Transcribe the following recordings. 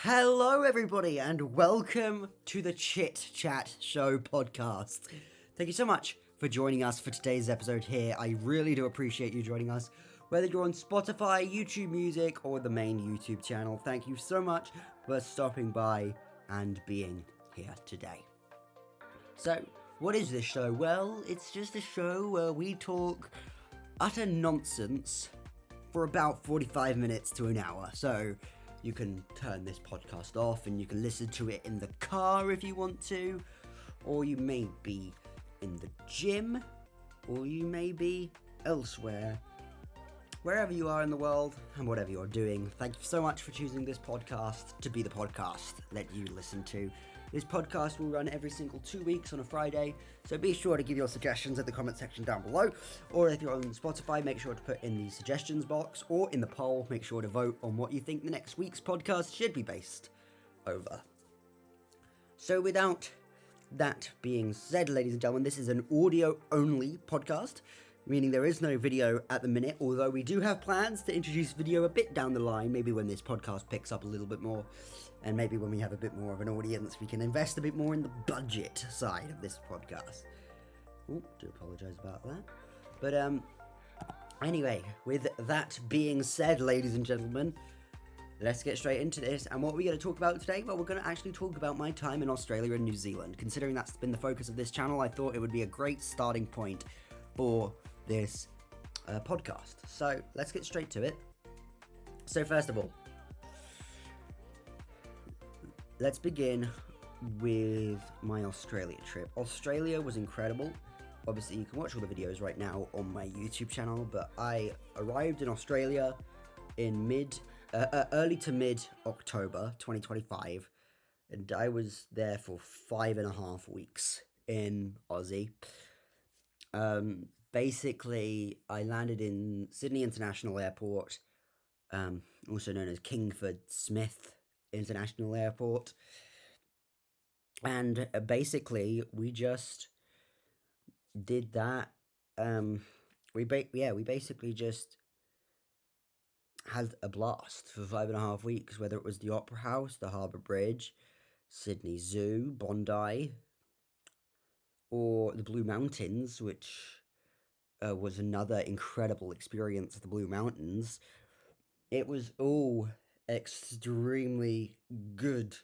Hello, everybody, and welcome to the Chit-Chat Show podcast. Thank you so much for joining us for today's episode here. I really do appreciate you joining us, whether you're on Spotify, YouTube Music, or the main YouTube channel. Thank you so much for stopping by and being here today. So, what is this show? Well, it's just a show where we talk utter nonsense for about 45 minutes to an hour. So, you can turn this podcast off and you can listen to it in the car if you want to, or you may be in the gym, or you may be elsewhere. Wherever you are in the world and whatever you're doing, thank you so much for choosing this podcast to be the podcast that you listen to. This podcast will run every single 2 weeks on a Friday, so be sure to give your suggestions in the comment section down below, or if you're on Spotify, make sure to put in the suggestions box, or in the poll, make sure to vote on what you think the next week's podcast should be based over. So without that being said, ladies and gentlemen, this is an audio-only podcast, meaning there is no video at the minute, although we do have plans to introduce video a bit down the line, maybe when this podcast picks up a little bit more, and maybe when we have a bit more of an audience, we can invest a bit more in the budget side of this podcast. Oh, do apologise about that. But, anyway, with that being said, ladies and gentlemen, let's get straight into this. And what are we going to talk about today? Well, we're going to actually talk about my time in Australia and New Zealand. Considering that's been the focus of this channel, I thought it would be a great starting point for this podcast. So let's get straight to it. So first of all, let's begin with my Australia trip. Australia was incredible. Obviously, you can watch all the videos right now on my YouTube channel, but I arrived in Australia in early to mid October 2025, and I was there for 5.5 weeks in Aussie. Basically, I landed in Sydney International Airport, also known as Kingford Smith International Airport, and basically we just did that. We basically just had a blast for 5.5 weeks, whether it was the Opera House, the Harbour Bridge, Sydney Zoo, Bondi, or the Blue Mountains, which was another incredible experience of the Blue Mountains. It was all extremely good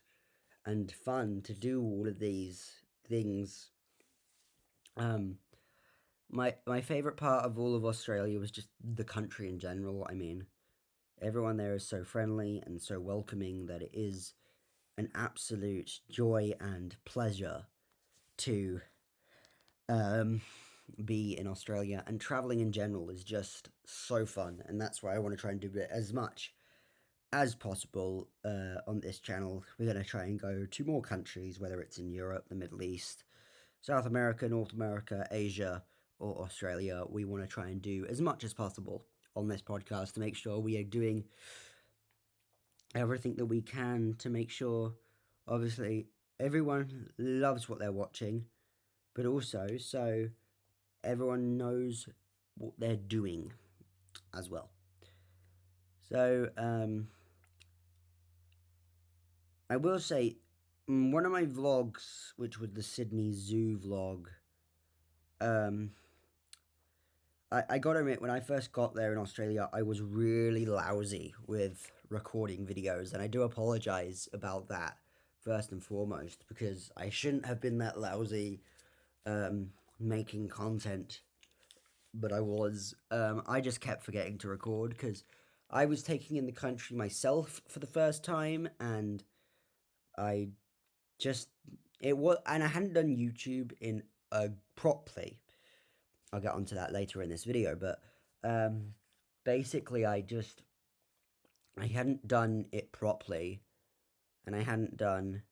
and fun to do all of these things. My favourite part of all of Australia was just the country in general. I mean, everyone there is so friendly and so welcoming that it is an absolute joy and pleasure to be in Australia, and traveling in general is just so fun, and that's why I want to try and do it as much as possible on this channel. We're going to try and go to more countries, whether it's in Europe, the Middle East, South America, North America, Asia, or Australia. We want to try and do as much as possible on this podcast to make sure we are doing everything that we can to make sure, obviously, everyone loves what they're watching, but also so everyone knows what they're doing as well. So, I will say, one of my vlogs, which was the Sydney Zoo vlog, I gotta admit, when I first got there in Australia, I was really lousy with recording videos, and I do apologise about that, first and foremost, because I shouldn't have been that lousy making content, but I was. I just kept forgetting to record, because I was taking in the country myself for the first time, and I hadn't done YouTube in properly. I'll get onto that later in this video, but basically I hadn't done it properly, and I hadn't done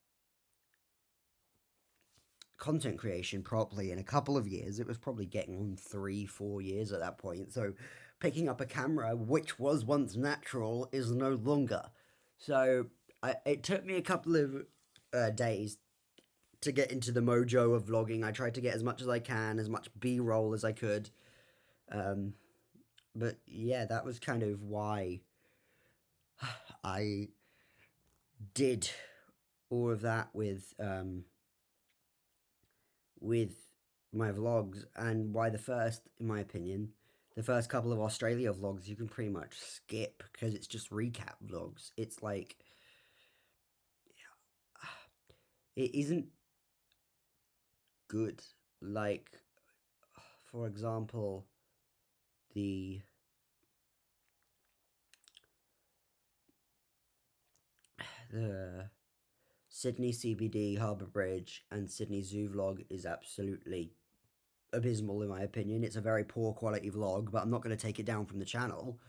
content creation properly in a couple of years. It was probably getting on 3-4 years at that point, so picking up a camera, which was once natural, is no longer. So it took me a couple of days to get into the mojo of vlogging. I tried to get as much as I can, as much B-roll as I could. But yeah, that was kind of why I did all of that with my vlogs, and why the first, in my opinion, the first couple of Australia vlogs you can pretty much skip because it's just recap vlogs. It's like, it isn't good. Like, for example, the Sydney CBD Harbour Bridge and Sydney Zoo vlog is absolutely abysmal in my opinion. It's a very poor quality vlog, but I'm not going to take it down from the channel.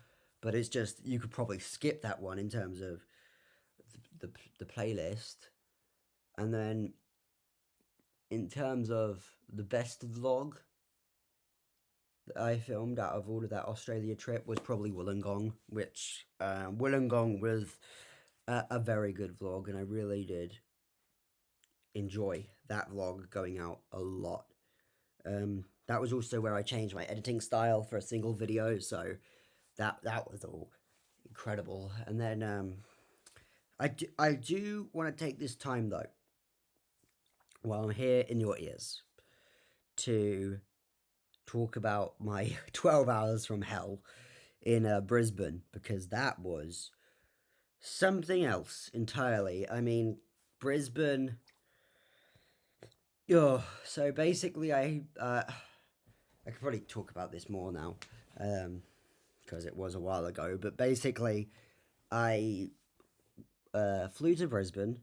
But it's just, you could probably skip that one in terms of the playlist. And then in terms of the best vlog that I filmed out of all of that Australia trip was probably Wollongong, which Wollongong was a very good vlog, and I really did enjoy that vlog going out a lot. That was also where I changed my editing style for a single video, so that was all incredible. And then I do want to take this time though, while I'm here in your ears, to talk about my 12 hours from hell in Brisbane, because that was something else entirely. I mean, Brisbane. Oh, so basically, I could probably talk about this more now, because it was a while ago. But basically, I flew to Brisbane,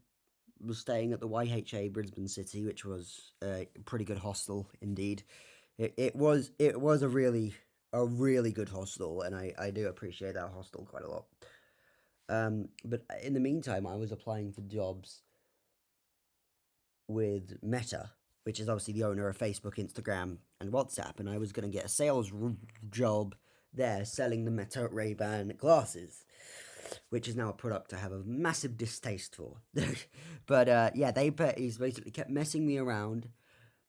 was staying at the YHA Brisbane City, which was a pretty good hostel indeed. It was a really good hostel, and I do appreciate that hostel quite a lot. But in the meantime, I was applying for jobs with Meta, which is obviously the owner of Facebook, Instagram, and WhatsApp, and I was going to get a sales job there selling the Meta Ray-Ban glasses, which is now a product I have a massive distaste for. But yeah, he's basically kept messing me around.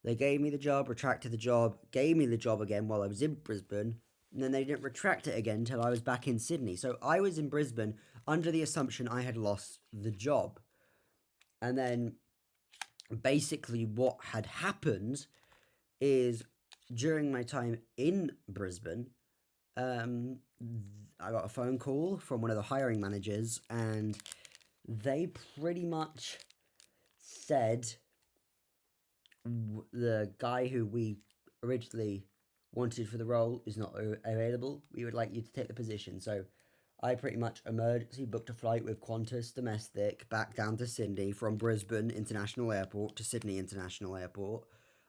They gave me the job, retracted the job, gave me the job again while I was in Brisbane, and then they didn't retract it again until I was back in Sydney. So I was in Brisbane under the assumption I had lost the job. And then basically what had happened is, during my time in Brisbane, I got a phone call from one of the hiring managers, and they pretty much said, the guy who we originally wanted for the role is not available. We would like you to take the position. So I pretty much emergency booked a flight with Qantas domestic back down to Sydney from Brisbane International Airport to Sydney International Airport.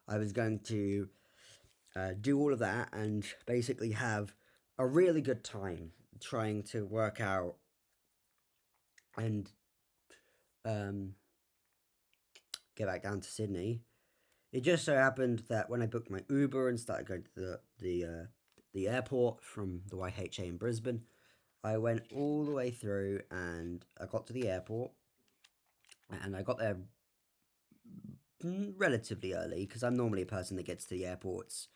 I was going to do all of that and basically have a really good time trying to work out and get back down to Sydney. It just so happened that when I booked my Uber and started going to the airport from the YHA in Brisbane, I went all the way through and I got to the airport, and I got there relatively early because I'm normally a person that gets to the airports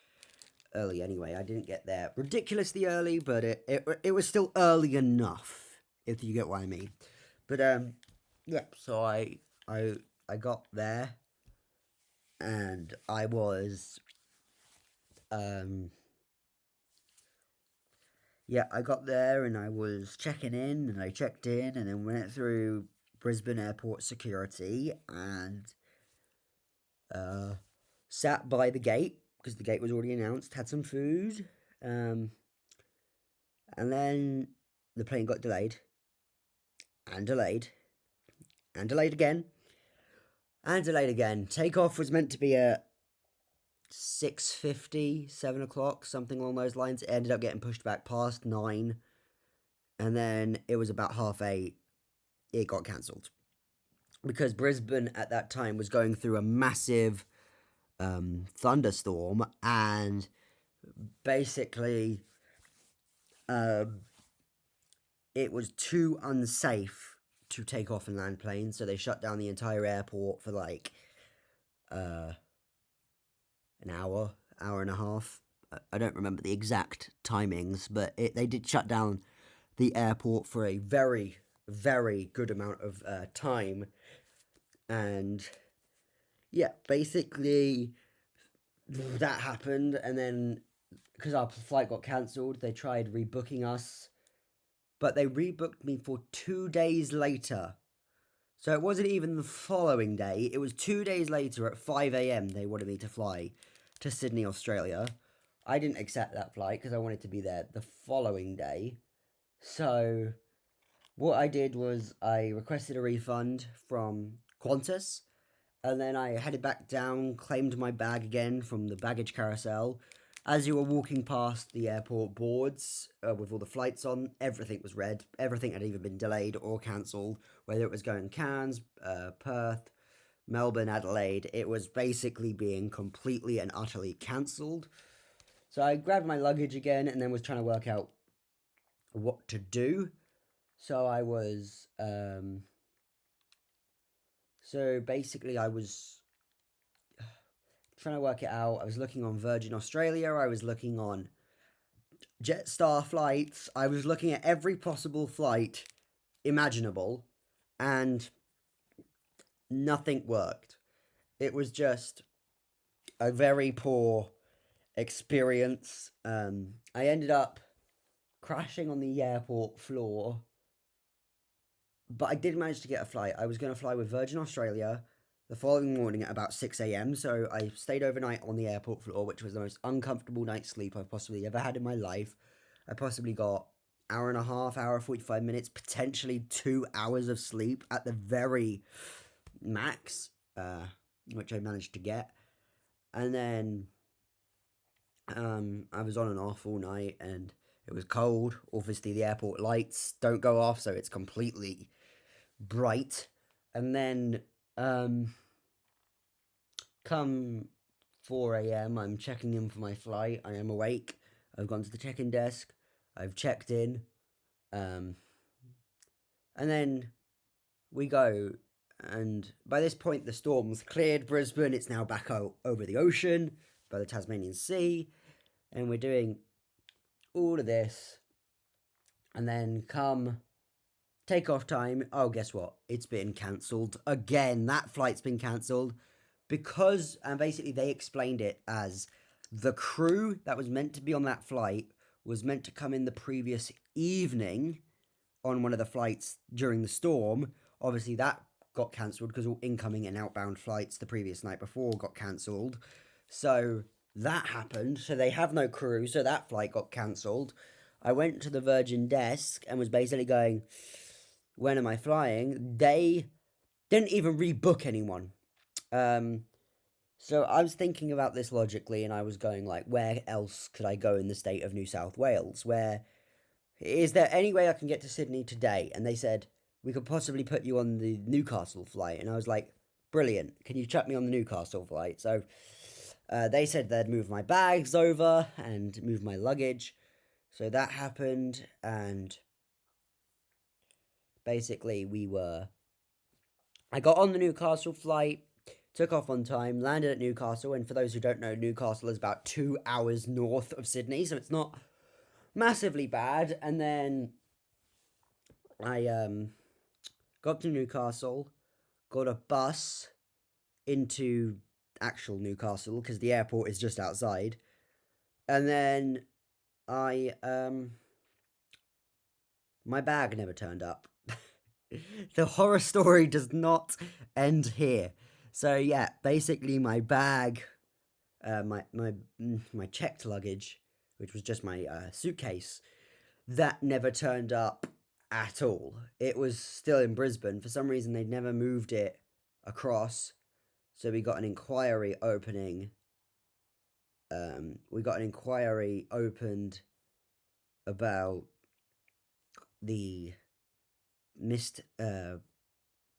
early anyway. I didn't get there ridiculously early, but it was still early enough, if you get what I mean. But yeah, so I got there, and I was yeah, I got there and I was checking in, and I checked in and then went through Brisbane Airport security and sat by the gate because the gate was already announced, had some food, and then the plane got delayed and delayed and delayed again and delayed again. Takeoff was meant to be at 6:50, 7 o'clock, something along those lines. It ended up getting pushed back past 9, and then it was about 8:30. It got cancelled because Brisbane at that time was going through a massive thunderstorm, and basically it was too unsafe to take off and land planes, so they shut down the entire airport for like an hour and a half. I don't remember the exact timings, but they did shut down the airport for a very, very good amount of time. And yeah, basically that happened. And then because our flight got cancelled, they tried rebooking us, but they rebooked me for 2 days later. So it wasn't even the following day, it was 2 days later at 5 a.m. they wanted me to fly to Sydney, Australia. I didn't accept that flight because I wanted to be there the following day. So what I did was I requested a refund from Qantas, and then I headed back down, claimed my bag again from the baggage carousel. As you were walking past the airport boards with all the flights on, everything was red. Everything had either been delayed or cancelled, whether it was going Cairns, Perth, Melbourne, Adelaide. It was basically being completely and utterly cancelled. So I grabbed my luggage again and then was trying to work out what to do. So I was, so basically I was trying to work it out. I was looking on Virgin Australia. I was looking on Jetstar flights. I was looking at every possible flight imaginable, and nothing worked. It was just a very poor experience. I ended up crashing on the airport floor, but I did manage to get a flight. I was going to fly with Virgin Australia the following morning at about 6 a.m. So I stayed overnight on the airport floor, which was the most uncomfortable night's sleep I've possibly ever had in my life. I possibly got hour and a half, hour 45 minutes, potentially 2 hours of sleep at the very max, which I managed to get. And then I was on and off all night, and it was cold. Obviously, the airport lights don't go off, so it's completely bright. And then come 4 a.m., I'm checking in for my flight. I am awake. I've gone to the check-in desk. I've checked in. And then we go. And by this point, the storm's cleared Brisbane. It's now back over the ocean by the Tasmanian Sea. And we're doing all of this. And then come takeoff time. Oh, guess what? It's been cancelled again. That flight's been cancelled because, and basically they explained it as the crew that was meant to be on that flight was meant to come in the previous evening on one of the flights during the storm. Obviously, that got cancelled because all incoming and outbound flights the previous night before got cancelled. So that happened. So they have no crew. So that flight got cancelled. I went to the Virgin desk and was basically going, when am I flying? They didn't even rebook anyone. So I was thinking about this logically, and I was going like, where else could I go in the state of New South Wales? Where is there any way I can get to Sydney today? And they said we could possibly put you on the Newcastle flight, and I was like, brilliant. Can you chuck me on the Newcastle flight? So they said they'd move my bags over and move my luggage. So that happened, and basically I got on the Newcastle flight, took off on time, landed at Newcastle, and for those who don't know, Newcastle is about 2 hours north of Sydney, so it's not massively bad. And then I got to Newcastle, got a bus into actual Newcastle because the airport is just outside, and then my bag never turned up. The horror story does not end here. So yeah, basically my bag, my checked luggage, which was just my suitcase, that never turned up at all. It was still in Brisbane. For some reason, they'd never moved it across. So we got an inquiry opening. We got an inquiry opened about the missed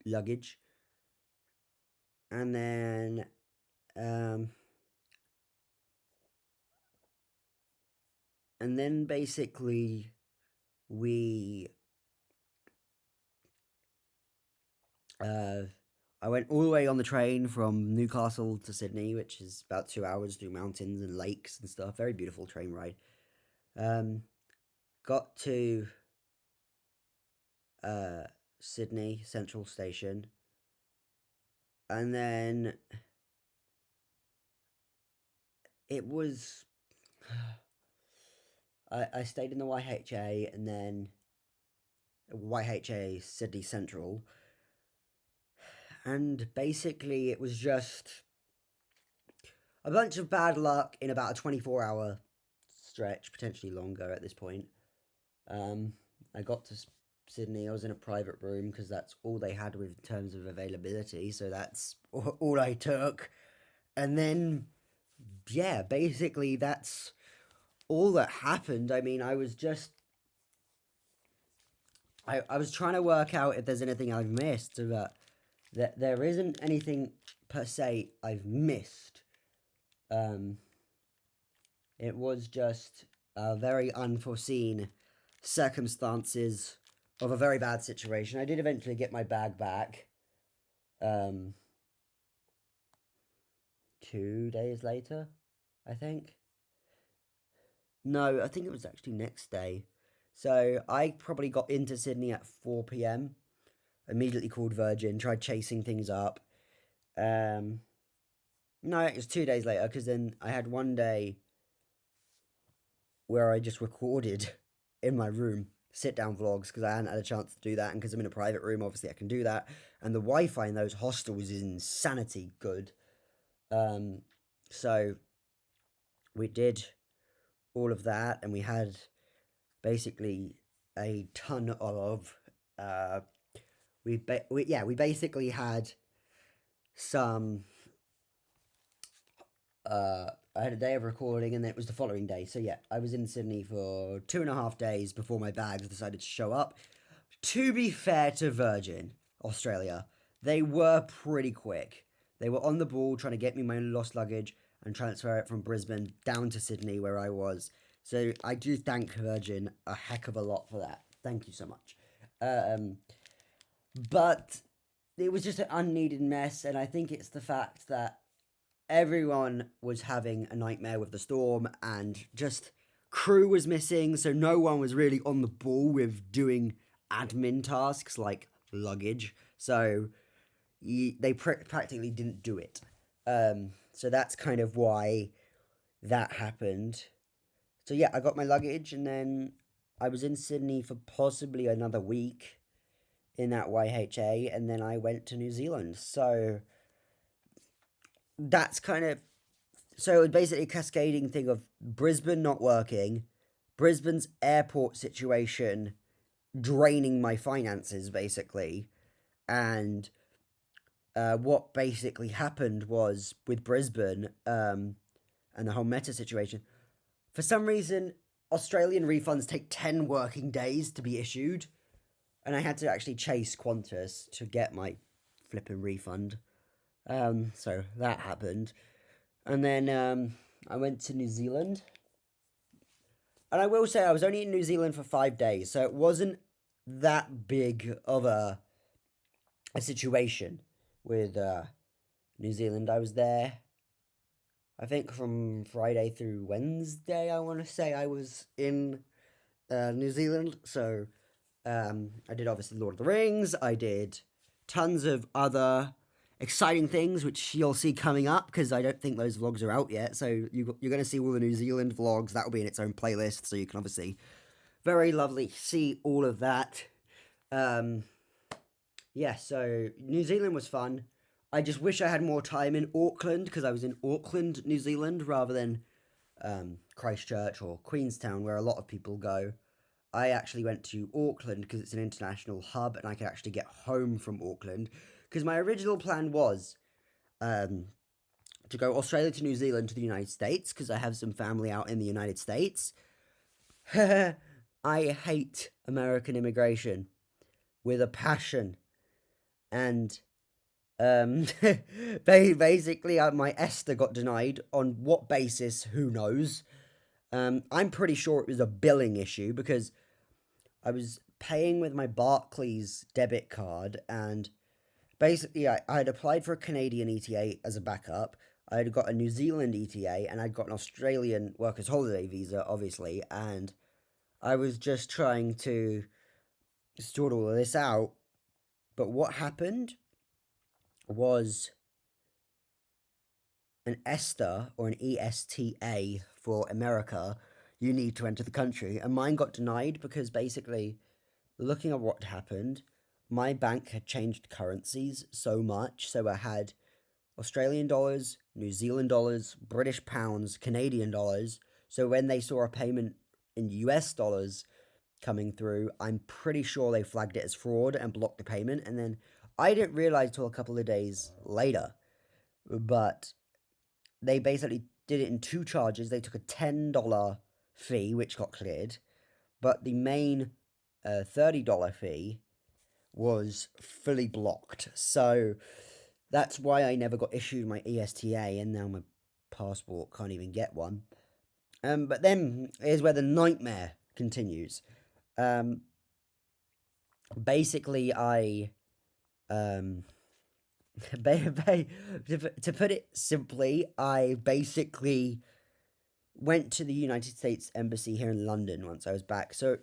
luggage, and then basically we I went all the way on the train from Newcastle to Sydney, which is about 2 hours through mountains and lakes and stuff. Very beautiful train ride. Got to Sydney Central Station, and then it was I stayed in the YHA, and then YHA Sydney Central, and basically it was just a bunch of bad luck in about a 24-hour stretch, potentially longer at this point. I got to Sydney. I was in a private room because that's all they had with terms of availability, so that's all I took. And then, yeah, basically that's all that happened. I mean, I was just I was trying to work out if there's anything I've missed, but there isn't anything per se I've missed. It was just very unforeseen circumstances of a very bad situation. I did eventually get my bag back. 2 days later, I think. No, I think it was actually next day. So I probably got into Sydney at 4 p.m. Immediately called Virgin, tried chasing things up. No, it was 2 days later because then I had one day where I just recorded in my room sit-down vlogs because I hadn't had a chance to do that, and because I'm in a private room, obviously I can do that. And the Wi-Fi in those hostels is insanity good. So we did all of that, and we had basically a ton of we basically had some I had a day of recording, and then it was the following day. So yeah, I was in Sydney for 2.5 days before my bags decided to show up. To be fair to Virgin Australia, they were pretty quick. They were on the ball trying to get me my lost luggage and transfer it from Brisbane down to Sydney where I was. So I do thank Virgin a heck of a lot for that. Thank you so much. But it was just an unneeded mess, and I think it's the fact that everyone was having a nightmare with the storm, and just crew was missing, so no one was really on the ball with doing admin tasks like luggage. So they practically didn't do it. So that's kind of why that happened. So yeah, I got my luggage, and then I was in Sydney for possibly another week in that YHA, and then I went to New Zealand. So that's kind of, so it was basically a cascading thing of Brisbane not working, Brisbane's airport situation draining my finances, basically. And what basically happened was with Brisbane and the whole meta situation, for some reason, Australian refunds take 10 working days to be issued. And I had to actually chase Qantas to get my flipping refund. So that happened. And then I went to New Zealand. And I will say I was only in New Zealand for 5 days, so it wasn't that big of a situation with New Zealand. I was there, I think, from Friday through Wednesday, I want to say I was in New Zealand. So I did obviously Lord of the Rings. I did tons of other exciting things, which you'll see coming up, because I don't think those vlogs are out yet. So you're going to see all the New Zealand vlogs. That will be in its own playlist, so you can obviously very lovely see all of that. Yeah, so New Zealand was fun. I just wish I had more time in Auckland, because I was in Auckland, New Zealand, rather than Christchurch or Queenstown, where a lot of people go. I actually went to Auckland because it's an international hub, and I could actually get home from Auckland. Because my original plan was to go Australia to New Zealand to the United States, because I have some family out in the United States. I hate American immigration with a passion. And basically my ESTA got denied. On what basis, who knows. I'm pretty sure it was a billing issue, because I was paying with my Barclays debit card, and basically I had applied for a Canadian ETA as a backup. I had got a New Zealand ETA, and I'd got an Australian workers holiday visa, obviously, and I was just trying to sort all of this out. But what happened was an ESTA or an ESTA for America, you need to enter the country. And mine got denied because basically, looking at what happened, my bank had changed currencies so much. So I had Australian dollars, New Zealand dollars, British pounds, Canadian dollars. So when they saw a payment in US dollars coming through, I'm pretty sure they flagged it as fraud and blocked the payment. And then I didn't realize till a couple of days later, but they basically did it in two charges. They took a $10 fee, which got cleared, but the main $30 fee was fully blocked. So that's why I never got issued my ESTA, and now my passport can't even get one. But then here's where the nightmare continues. Basically, I to put it simply, I basically went to the United States Embassy here in London once I was back. So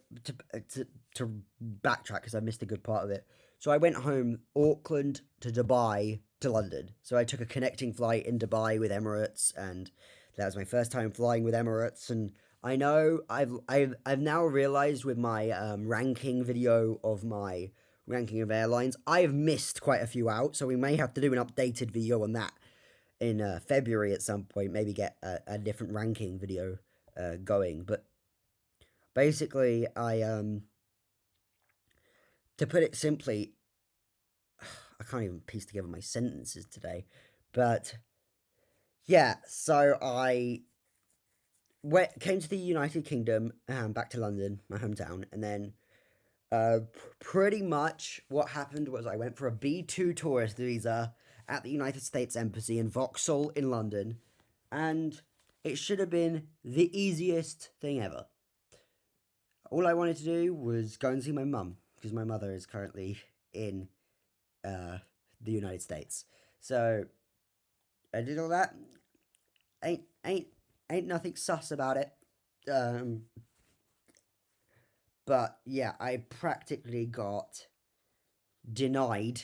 to backtrack, because I missed a good part of it. So I went home, Auckland to Dubai to London. So I took a connecting flight in Dubai with Emirates, and that was my first time flying with Emirates. And I know I've now realized with my ranking video of my ranking of airlines, I've missed quite a few out. So we may have to do an updated video on that in February at some point. Maybe get a different ranking video going. But basically, to put it simply, I can't even piece together my sentences today. But yeah, so I came to the United Kingdom, back to London, my hometown, and then pretty much what happened was I went for a B2 tourist visa at the United States Embassy in Vauxhall in London, and it should have been the easiest thing ever. All I wanted to do was go and see my mum, because my mother is currently in the United States. So I did all that. Ain't nothing sus about it. But yeah, I practically got denied.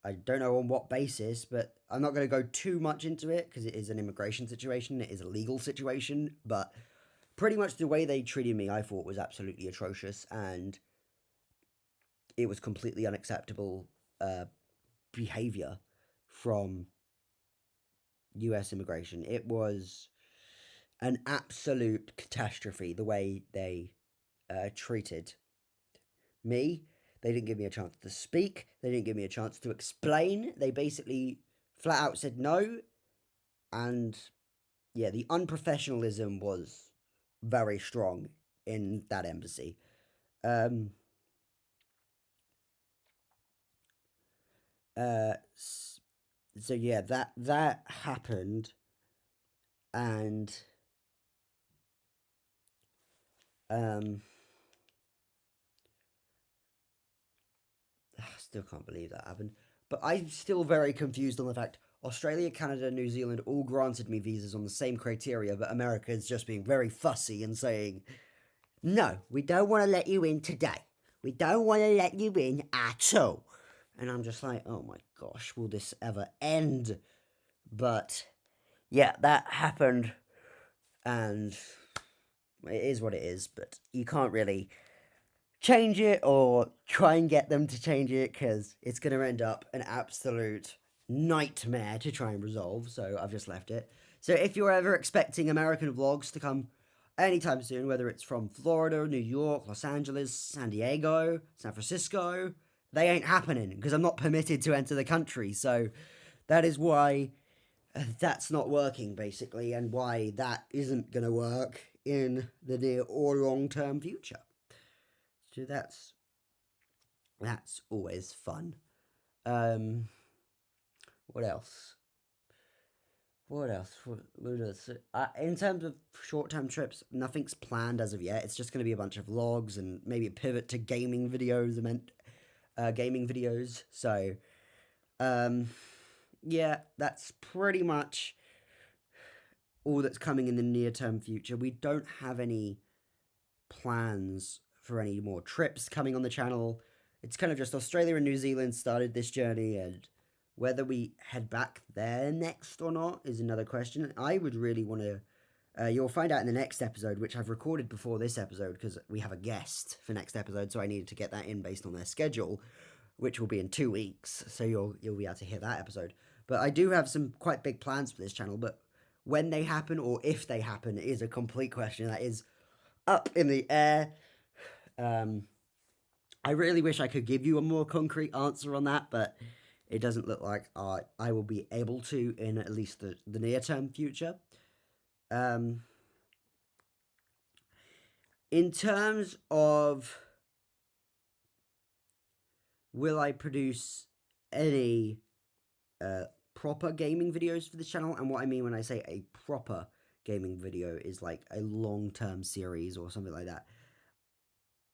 I don't know on what basis, but I'm not going to go too much into it because it is an immigration situation. It is a legal situation, but pretty much the way they treated me, I thought was absolutely atrocious, and it was completely unacceptable behavior from US immigration. It was an absolute catastrophe the way they treated me. They didn't give me a chance to speak. They didn't give me a chance to explain. They basically flat out said no. And yeah, the unprofessionalism was very strong in that embassy. Um, so yeah, that happened, and I still can't believe that happened. But I'm still very confused on the fact Australia, Canada, New Zealand all granted me visas on the same criteria, but America is just being very fussy and saying, no, we don't want to let you in today. We don't want to let you in at all. And I'm just like, oh my gosh, will this ever end? But yeah, that happened, and it is what it is, but you can't really change it or try and get them to change it because it's going to end up an absolute nightmare to try and resolve. So I've just left it. So if you're ever expecting American vlogs to come anytime soon, whether it's from Florida, New York, Los Angeles, San Diego, San Francisco, they ain't happening because I'm not permitted to enter the country. So that is why that's not working, basically, and why that isn't going to work in the near or long term future. So that's always fun. What else? What else? What else? In terms of short-term trips, nothing's planned as of yet. It's just going to be a bunch of vlogs and maybe a pivot to gaming videos. Gaming videos. So, yeah, that's pretty much all that's coming in the near-term future. We don't have any plans for any more trips coming on the channel. It's kind of just Australia and New Zealand started this journey, and whether we head back there next or not is another question. I would really want to. You'll find out in the next episode, which I've recorded before this episode because we have a guest for next episode, so I needed to get that in based on their schedule, which will be in 2 weeks. So you'll be able to hear that episode. But I do have some quite big plans for this channel, but when they happen or if they happen is a complete question that is up in the air. I really wish I could give you a more concrete answer on that, but it doesn't look like I will be able to in at least the near-term future. In terms of will I produce any proper gaming videos for this channel, and what I mean when I say a proper gaming video is like a long-term series or something like that.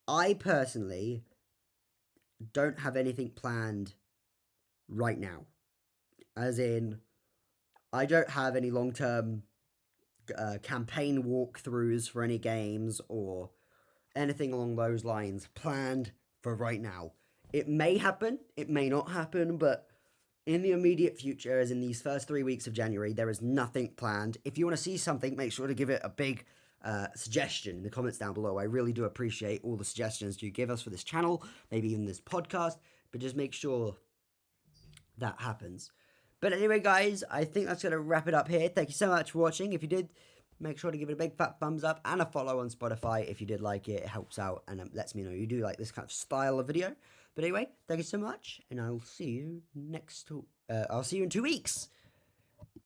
I personally don't have anything planned right now. As in, I don't have any long-term campaign walkthroughs for any games or anything along those lines planned for right now. It may happen, it may not happen, but in the immediate future, as in these first 3 weeks of January, there is nothing planned. If you want to see something, make sure to give it a big suggestion in the comments down below. I really do appreciate all the suggestions you give us for this channel, maybe even this podcast, but just make sure that happens. But anyway, guys, I think that's going to wrap it up here. Thank you so much for watching. If you did, make sure to give it a big fat thumbs up and a follow on Spotify if you did like it. It helps out and it lets me know you do like this kind of style of video. But anyway, thank you so much, and I'll see you in 2 weeks.